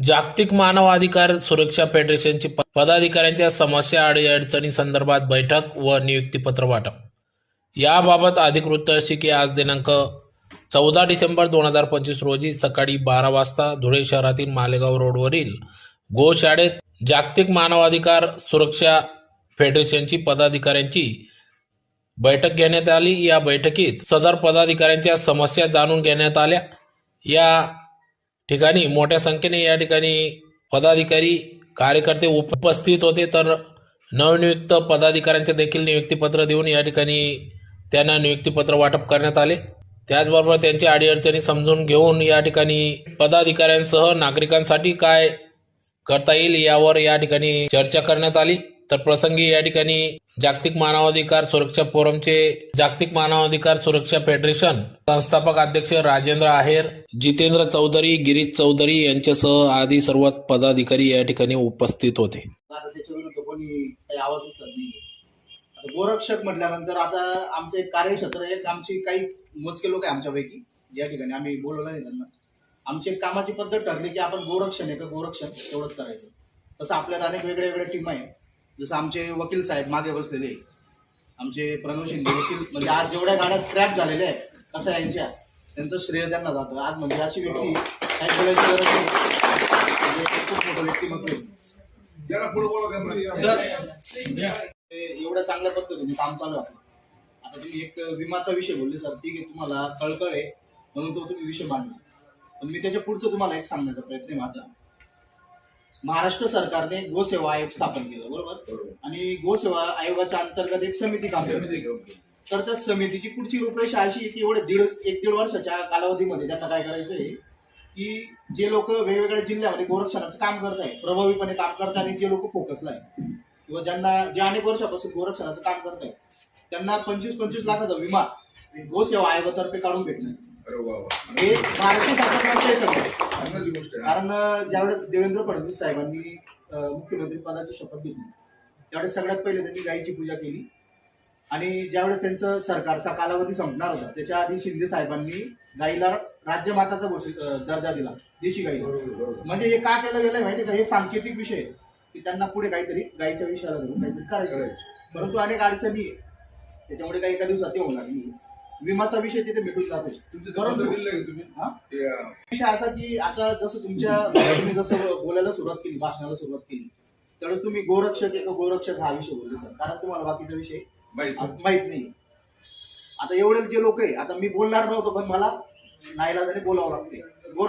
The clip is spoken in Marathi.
जागतिक मानवाधिकार सुरक्षा फेडरेशनची पदाधिकाऱ्यांच्या समस्या अडीअडचणी संदर्भात बैठक व नियुक्तीपत्र वाटप। याबाबत अधिक वृत्त अशी की आज दिनांक 14 डिसेंबर 2025 रोजी सकाळी 12 वाजता धुळे शहरातील मालेगाव रोडवरील गोशाळेत जागतिक मानवाधिकार सुरक्षा फेडरेशनची पदाधिकाऱ्यांची बैठक घेण्यात आली। या बैठकीत सदर पदाधिकाऱ्यांच्या समस्या जाणून घेण्यात आल्या। या ठिकाणी मोठ्या संख्येने या ठिकाणी पदाधिकारी कार्यकर्ते उपस्थित होते, तर नवनियुक्त पदाधिकाऱ्यांचे देखील नियुक्तीपत्र देऊन या ठिकाणी त्यांना नियुक्तीपत्र वाटप करण्यात आले। त्याचबरोबर त्यांची अडीअडचणी समजून घेऊन या ठिकाणी पदाधिकाऱ्यांसह नागरिकांसाठी काय करता येईल यावर या ठिकाणी चर्चा करण्यात आली। तर प्रसंगी या ठिकाणी जागतिक मानवाधिकार सुरक्षा फोरमचे जागतिक मानवाधिकार सुरक्षा फेडरेशन संस्थापक अध्यक्ष राजेंद्र आहेर, जितेंद्र चौधरी, गिरीश चौधरी यांच्यासह आदी सर्व पदाधिकारी या ठिकाणी उपस्थित होते। त्याच्या विरुद्ध कोणी काही आवाज उचलत नाही। आता गोरक्षक म्हटल्यानंतर आता आमचं एक कार्यक्षेत्र आहे, आमची काही मोजके लोक आहे आमच्यापैकी ज्या ठिकाणी आम्ही बोलवलं नाही त्यांना। आमची एक कामाची पद्धत ठरली की आपण गोरक्षण आहे का गोरक्षण तेवढंच करायचं। तसं आपल्यात अनेक वेगळे वेगळे टीम आहे, जसं आमचे वकील साहेब मागे बसलेले, आमचे प्रणव शिंदे वकील, म्हणजे आज जेवढ्या गाड्या स्क्रॅप झालेल्या आहेत कसं यांच्या त्यांचं श्रेय त्यांना जातं। आज म्हणजे अशी व्यक्ती काही बोलायची गरज नाही, म्हणजे खूप मोठं व्यक्तिमत्व एवढ्या चांगल्या पद्धतीने काम चालू आहे। आता तुम्ही एक विमाचा विषय बोलले सर, ठीक आहे, तुम्हाला कळकळ आहे म्हणून तो तुम्ही विषय मांडला, पण मी त्याच्या पुढचं तुम्हाला एक सांगण्याचा प्रयत्न आहे माझा। महाराष्ट्र सरकारने गोसेवा आयोग स्थापन केला, बरोबर, आणि गोसेवा आयोगाच्या अंतर्गत एक समिती काम करते। तर त्या समितीची पुढची रूपरेषा अशी आहे की एवढे एक दीड वर्षाच्या कालावधीमध्ये त्यांना काय करायचं आहे की जे लोक वेगवेगळ्या जिल्ह्यामध्ये गोरक्षणाचं काम करत आहे, प्रभावीपणे काम करतात आणि जे लोक फोकसला आहे किंवा ज्यांना जे अनेक वर्षापासून गोरक्षणाचं काम करत आहे त्यांना 25-25 लाखाचा विमा गोसेवा आयोगातर्फे काढून भेटणार। हे भारतीय शासनाची गोष्ट आहे, कारण ज्यावेळेस देवेंद्र फडणवीस साहेबांनी मुख्यमंत्री पदाची शपथ घेतली त्यावेळेस सगळ्यात पहिले त्यांनी गायीची पूजा केली, आणि ज्यावेळेस त्यांचं सरकारचा कालावधी संपणार होता त्याच्या आधी शिंदे साहेबांनी गायीला राज्यमाताचा दर्जा दिला, देशी गायीला। म्हणजे हे का केलं गेलं माहिती का, हे सांकेतिक विषय आहे की त्यांना पुढे काहीतरी गायीच्या विषयाला धरून काहीतरी करायचं, परंतु अनेक अडचणी त्याच्यामुळे काही एका दिवसात ते होणार नाही। विमाचा विषय तिथे भेटून जातो। विषय असा की आता जसं तुम्ही जसं बोलायला सुरुवात केली, भाषणाला सुरुवात केली, त्यावेळेस तुम्ही गोरक्षक एक गोरक्षक हा विषय बोलले सर, कारण तुम्हाला बाकीचा विषय माहित नाही। आता एवढे जे लोक आहे, आता मी बोलणार नव्हतो पण मला नाईलाजाने बोलावं लागते।